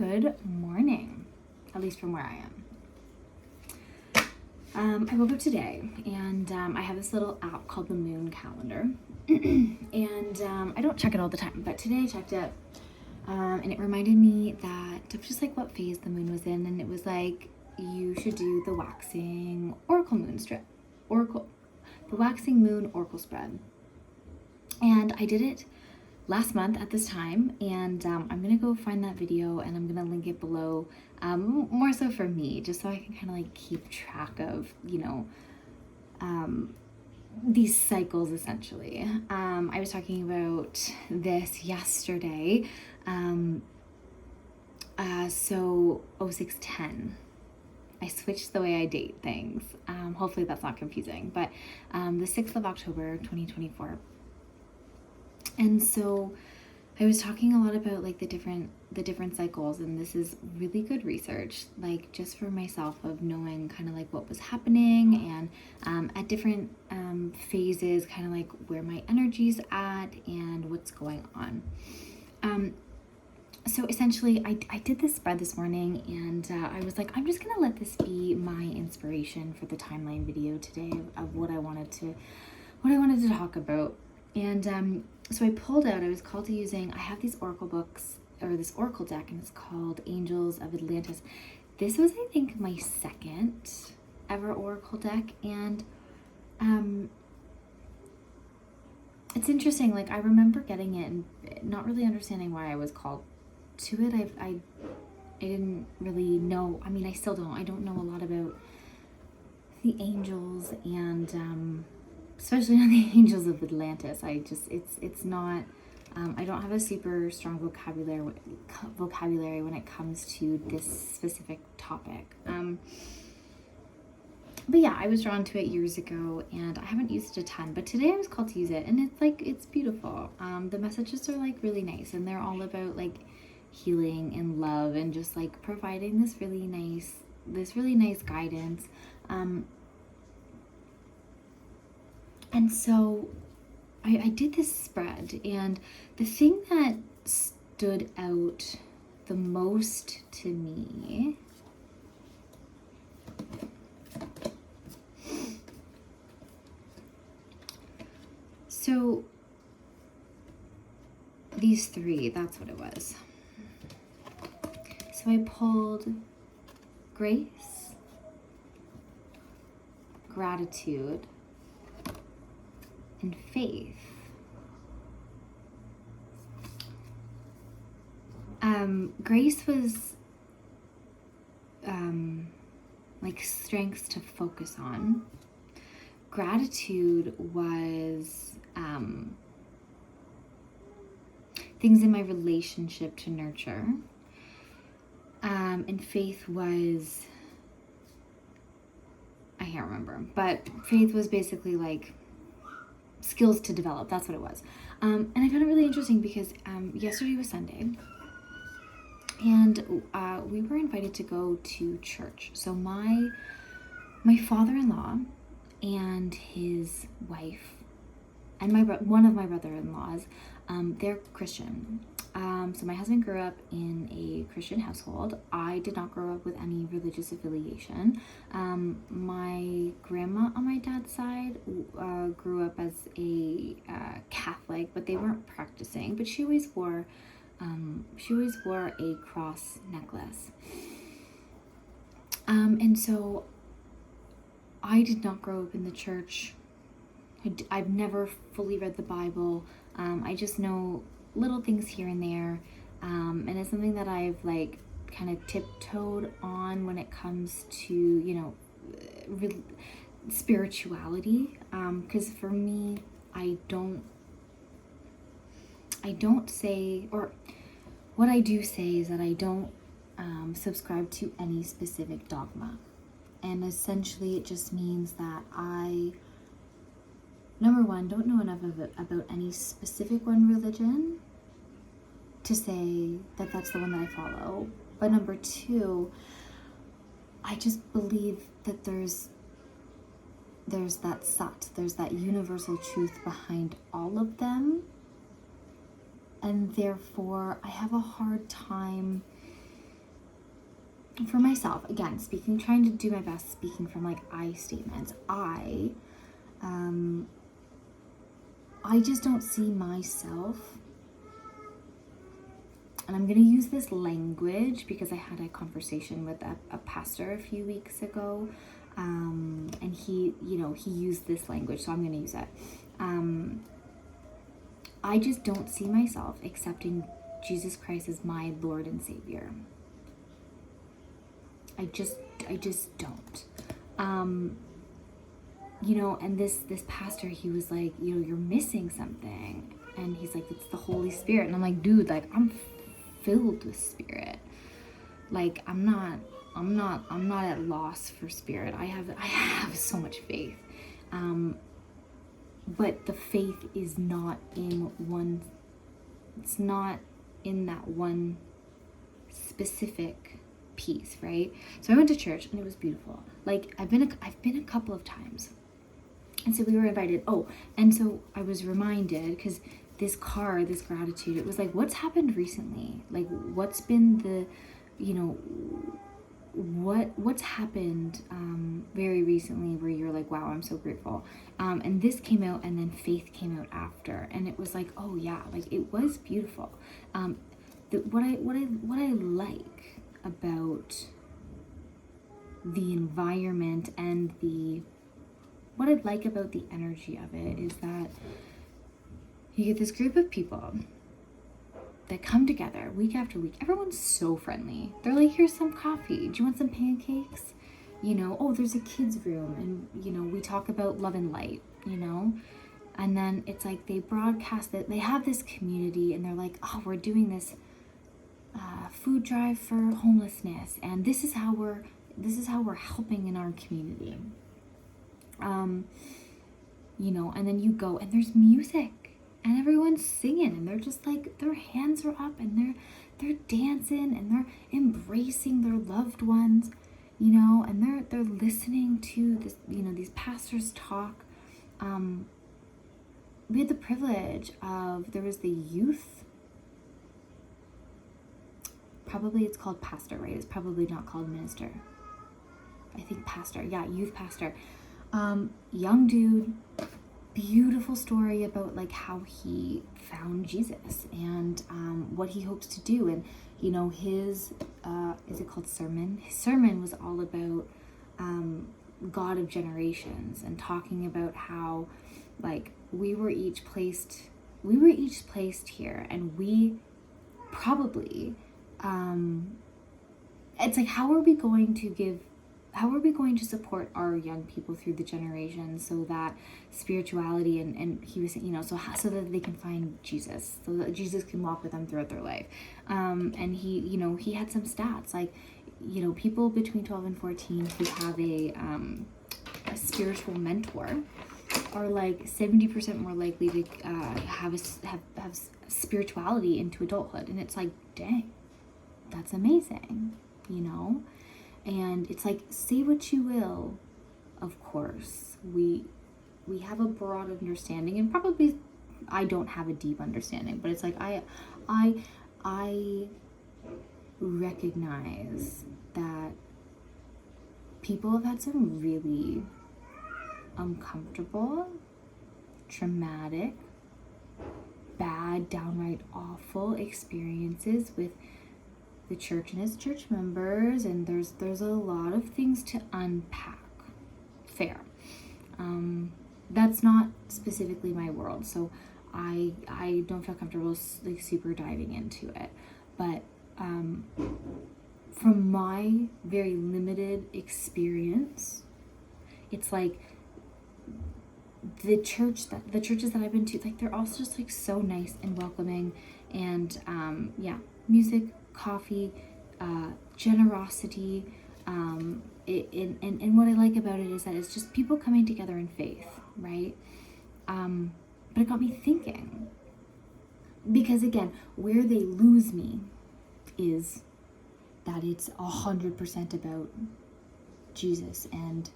Good morning, at least from where I am. I woke up today and I have this little app called the Moon Calendar. And I don't check it all the time, but today I checked it and it reminded me that of just like what phase the moon was in, and it was like you should do the waxing oracle moon strip, the waxing moon oracle spread. And I did it last month at this time, and I'm gonna go find that video and I'm gonna link it below, more so for me, just so I can kind of like keep track of, these cycles essentially. I was talking about this yesterday. So 0610. I switched the way I date things. Hopefully that's not confusing, but the 6th of October, 2024. And so I was talking a lot about like the different cycles, and this is really good research, like just for myself, of knowing kind of like what was happening and at different phases, kind of like where my energy's at and what's going on. So essentially I did this spread this morning, and I was like, I'm just gonna let this be my inspiration for the timeline video today of what I wanted to talk about. And so I pulled out, I was called to using, I have these oracle books, or this oracle deck, and it's called Angels of Atlantis. This was, I think, my second ever oracle deck, and it's interesting, like I remember getting it and not really understanding why I was called to it. I didn't really know, I mean I still don't, I don't know a lot about the angels, and especially on the Angels of Atlantis. It's not, I don't have a super strong vocabulary when it comes to this specific topic. But yeah, I was drawn to it years ago, and I haven't used it a ton, but today I was called to use it, and it's beautiful. The messages are like really nice, and they're all about like healing and love, and just like providing this really nice guidance. And so I did this spread, and the thing that stood out the most to me so these three, that's what it was. So I pulled grace, gratitude, and faith. Grace was like strengths to focus on. Gratitude was things in my relationship to nurture. And faith was, I can't remember, but faith was basically like skills to develop. That's what it was. And I found it really interesting because yesterday was Sunday, and we were invited to go to church. So my father-in-law and his wife and one of my brother-in-laws, they're Christian. So my husband grew up in a Christian household. I did not grow up with any religious affiliation. My grandma on my dad's side grew up as a Catholic, but they weren't practicing. But she always wore a cross necklace. And so I did not grow up in the church. I've never fully read the Bible. I just know little things here and there, and it's something that I've like kind of tiptoed on when it comes to spirituality, because for me, I don't say, or what I do say is that I don't subscribe to any specific dogma, and essentially it just means that I, number one, don't know enough about any specific one religion to say that that's the one that I follow. But number two, I just believe that there's that sat, there's that universal truth behind all of them. And therefore, I have a hard time for myself, again, trying to do my best speaking from like I statements, I just don't see myself, and I'm going to use this language because I had a conversation with a pastor a few weeks ago, and he used this language, so I'm going to use it. I just don't see myself accepting Jesus Christ as my Lord and Savior. I just don't. And this pastor, he was like, you're missing something. And he's like, it's the Holy Spirit. And I'm like, dude, like, I'm filled with Spirit. Like, I'm not at loss for Spirit. I have so much faith. But the faith is not it's not in that one specific piece, right? So I went to church and it was beautiful. Like, I've been a couple of times. And so we were invited. Oh, and so I was reminded, because this gratitude, it was like, what's happened recently? Like, what's been the, what's happened very recently where you're like, wow, I'm so grateful. And this came out, and then faith came out after, and it was like, oh yeah, like it was beautiful. What I like about the environment and what I like about the energy of it is that you get this group of people that come together week after week. Everyone's so friendly. They're like, here's some coffee. Do you want some pancakes? Oh, there's a kids room, and we talk about love and light, and then it's like they broadcast it. They have this community, and they're like, oh, we're doing this food drive for homelessness, and this is how we're helping in our community. And then you go, and there's music, and everyone's singing, and they're just like, their hands are up, and they're dancing, and they're embracing their loved ones, and they're listening to this, these pastors talk. We had the privilege of, there was the youth, probably it's called pastor, right? It's probably not called minister. I think pastor, yeah, youth pastor. Young dude, beautiful story about like how he found Jesus and what he hopes to do. And his is it called sermon? His sermon was all about God of generations, and talking about how like we were each placed here, and we probably it's like, how are we going to support our young people through the generations, so that spirituality and he was, so that they can find Jesus, so that Jesus can walk with them throughout their life. And he had some stats, like, people between 12 and 14 who have a spiritual mentor are like 70% more likely to have spirituality into adulthood. And it's like, dang, that's amazing, And it's like, say what you will, of course, we have a broad understanding, and probably I don't have a deep understanding, but it's like I recognize that people have had some really uncomfortable, traumatic, bad, downright awful experiences with the church and its church members, and there's a lot of things to unpack. Fair. That's not specifically my world, so I don't feel comfortable like super diving into it. But from my very limited experience, it's like the churches that I've been to, like, they're also just like so nice and welcoming, and music, coffee, generosity, and what I like about it is that it's just people coming together in faith, right? But it got me thinking, because again, where they lose me is that it's 100% about Jesus, and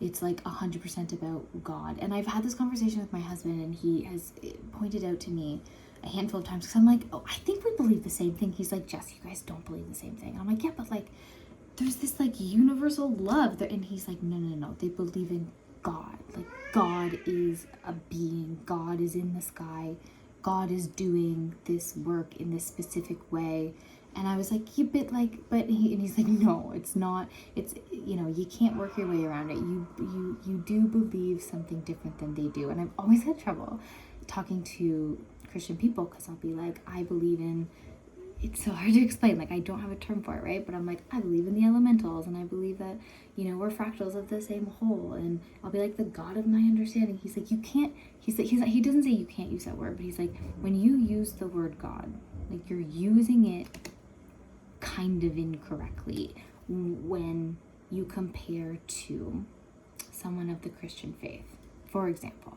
it's like 100% about God. And I've had this conversation with my husband, and he has pointed out to me a handful of times, because I'm like, oh, I think we believe the same thing. He's like, Jess, you guys don't believe the same thing. And I'm like, yeah, but like, there's this like universal love that, and he's like, no, they believe in God. Like God is a being, God is in the sky, God is doing this work in this specific way. And I was like, he's like, no, it's not, it's, you can't work your way around it. You do believe something different than they do. And I've always had trouble talking to Christian people, because I'll be like, I believe in, it's so hard to explain, like I don't have a term for it, right? But I'm like, I believe in the elementals, and I believe that, we're fractals of the same whole, and I'll be like, the God of my understanding. He's like, you can't, he doesn't say you can't use that word, but he's like, when you use the word God, like you're using it kind of incorrectly when you compare to someone of the Christian faith, for example.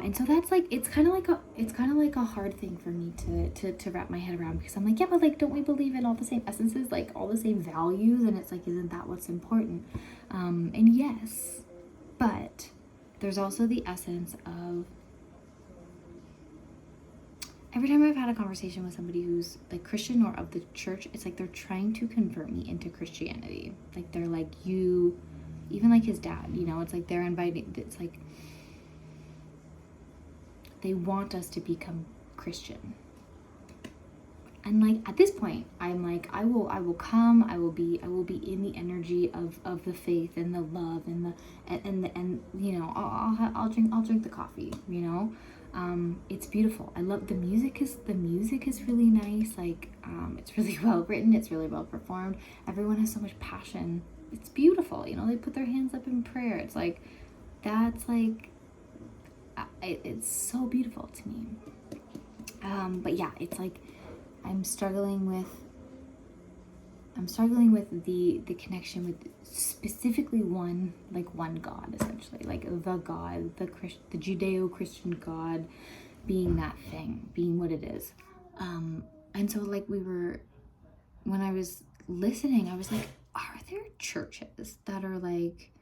And so that's like, it's kind of like a hard thing for me to wrap my head around, because I'm like, yeah, but like, don't we believe in all the same essences, like all the same values? And it's like, isn't that what's important? And yes, but there's also the essence of, every time I've had a conversation with somebody who's like Christian or of the church, it's like they're trying to convert me into Christianity. Like they're like, even like his dad, it's like they're inviting, it's like they want us to become Christian. And like at this point, I'm like, I will come, I will be in the energy of the faith and the love and I'll drink the coffee, it's beautiful. I love the music is really nice. Like it's really well written, it's really well performed. Everyone has so much passion. It's beautiful. They put their hands up in prayer. It's like, that's like, it's so beautiful to me. But yeah, it's like I'm struggling with the connection with specifically one God, essentially, like the God, the Judeo-Christian God, being that thing, being what it is. And so like when I was listening, I was like, are there churches that are like,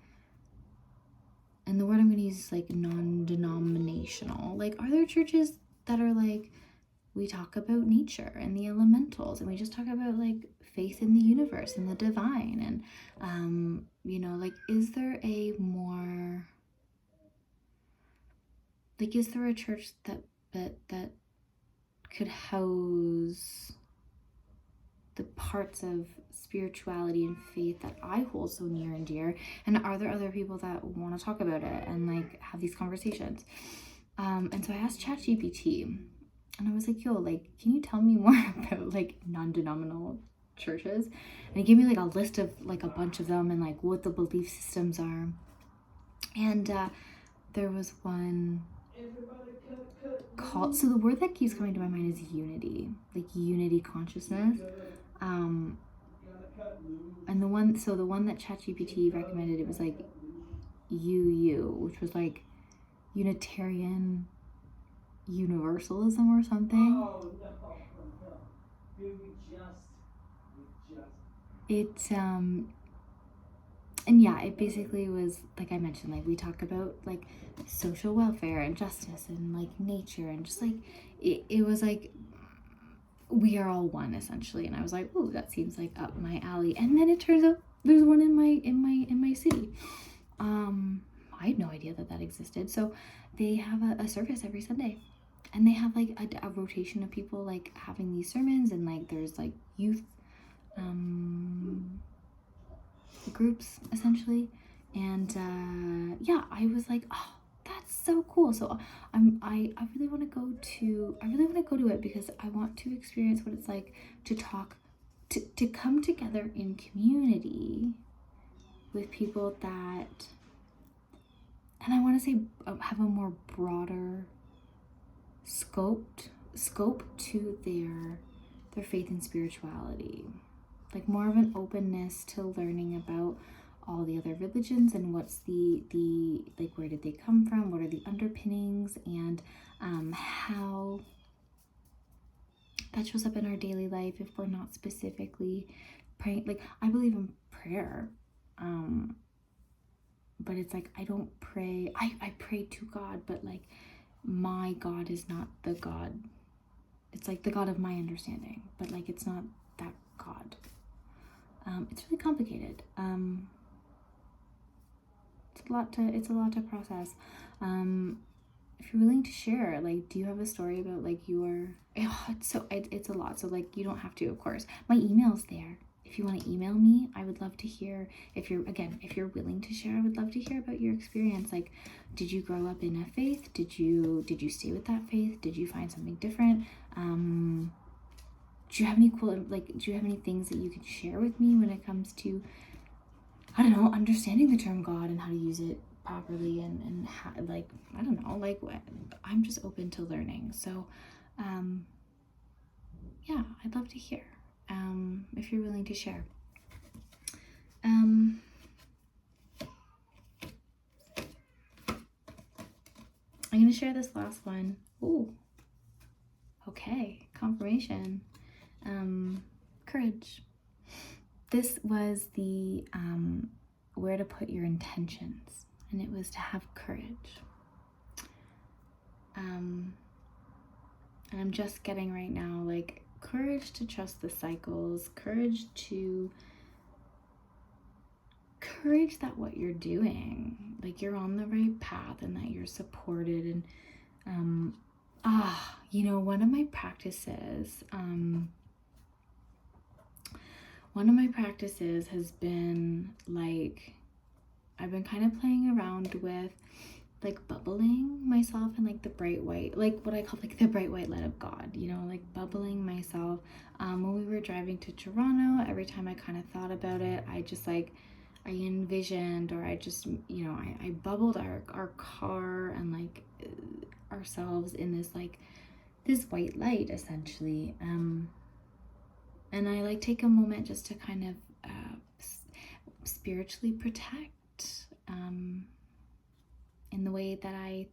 and the word I'm going to use is like non-denominational. Like, are there churches that are like, we talk about nature and the elementals, and we just talk about like faith in the universe and the divine, and like, is there a church that could house the parts of spirituality and faith that I hold so near and dear? And are there other people that want to talk about it and like have these conversations? And so I asked ChatGPT, and I was like, yo, like, can you tell me more about like non-denominational churches? And it gave me like a list of like a bunch of them and like what the belief systems are. And there was one called, so the word that keeps coming to my mind is unity, like unity consciousness. And the one that ChatGPT recommended, it was like which was like Unitarian Universalism or something. Oh, no. It and yeah, it basically was like I mentioned, like we talk about like social welfare and justice and like nature, and just like it was like we are all one, essentially. And I was like, oh, that seems like up my alley. And then it turns out there's one in my city. I had no idea that existed. So they have a service every Sunday, and they have like a rotation of people like having these sermons, and like there's like youth groups, essentially. And yeah, I was like, oh, that's so cool. So I really want to go to it, because I want to experience what it's like to come together in community with people that, and I want to say have a more broader scope to their faith and spirituality, like more of an openness to learning about all the other religions and what's the like, where did they come from, what are the underpinnings, and how that shows up in our daily life if we're not specifically praying. Like, I believe in prayer, but it's like I don't pray, I pray to God, but like my God is not the God, it's like the God of my understanding, but like it's not that God. It's really complicated. It's a lot to process. If you're willing to share, like, do you have a story about like your, it's a lot. So like, you don't have to, of course. My email's there. If you want to email me, I would love to hear. If you're willing to share, I would love to hear about your experience. Like, did you grow up in a faith? Did you stay with that faith? Did you find something different? Do you have any do you have any things that you can share with me when it comes to, I don't know, understanding the term God and how to use it properly, and how, like, I don't know, like, I'm just open to learning. So, yeah, I'd love to hear, if you're willing to share. I'm going to share this last one. Ooh, okay, confirmation. Courage. This was the, where to put your intentions, and it was to have courage. And I'm just getting right now, like, courage to trust the cycles, courage that what you're doing, like, you're on the right path and that you're supported. And one of my practices has been, like, I've been kind of playing around with, like, bubbling myself in, like, the bright white, like, what I call, like, the bright white light of God, like, bubbling myself. When we were driving to Toronto, every time I kind of thought about it, I just, like, I envisioned, or I just, I bubbled our car and, like, ourselves in this, like, this white light, essentially. And I, like, take a moment just to kind of spiritually protect, in the way that I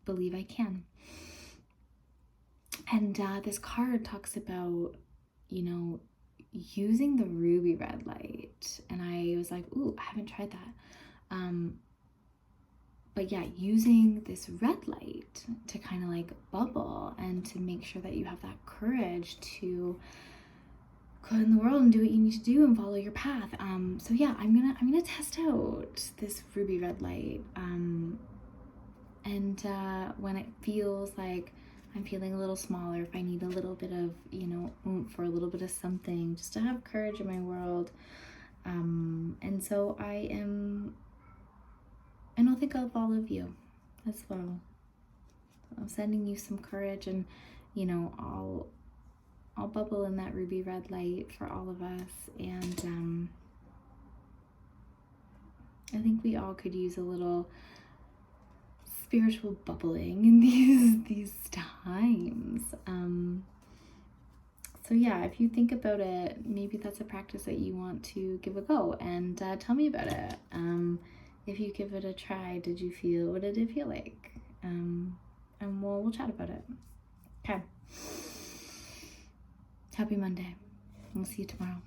believe I can. And this card talks about, using the ruby red light. And I was like, ooh, I haven't tried that. But yeah, using this red light to kind of, like, bubble and to make sure that you have that courage to go in the world and do what you need to do and follow your path. So yeah, I'm gonna test out this ruby red light. And when it feels like I'm feeling a little smaller, if I need a little bit of, oomph, or a little bit of something just to have courage in my world. And so I'll think of all of you as well. I'm sending you some courage, and, I'll bubble in that ruby red light for all of us. And I think we all could use a little spiritual bubbling in these times. So yeah, if you think about it, maybe that's a practice that you want to give a go, and tell me about it. If you give it a try, what did it feel like? And we'll chat about it. Okay. Happy Monday. We'll see you tomorrow.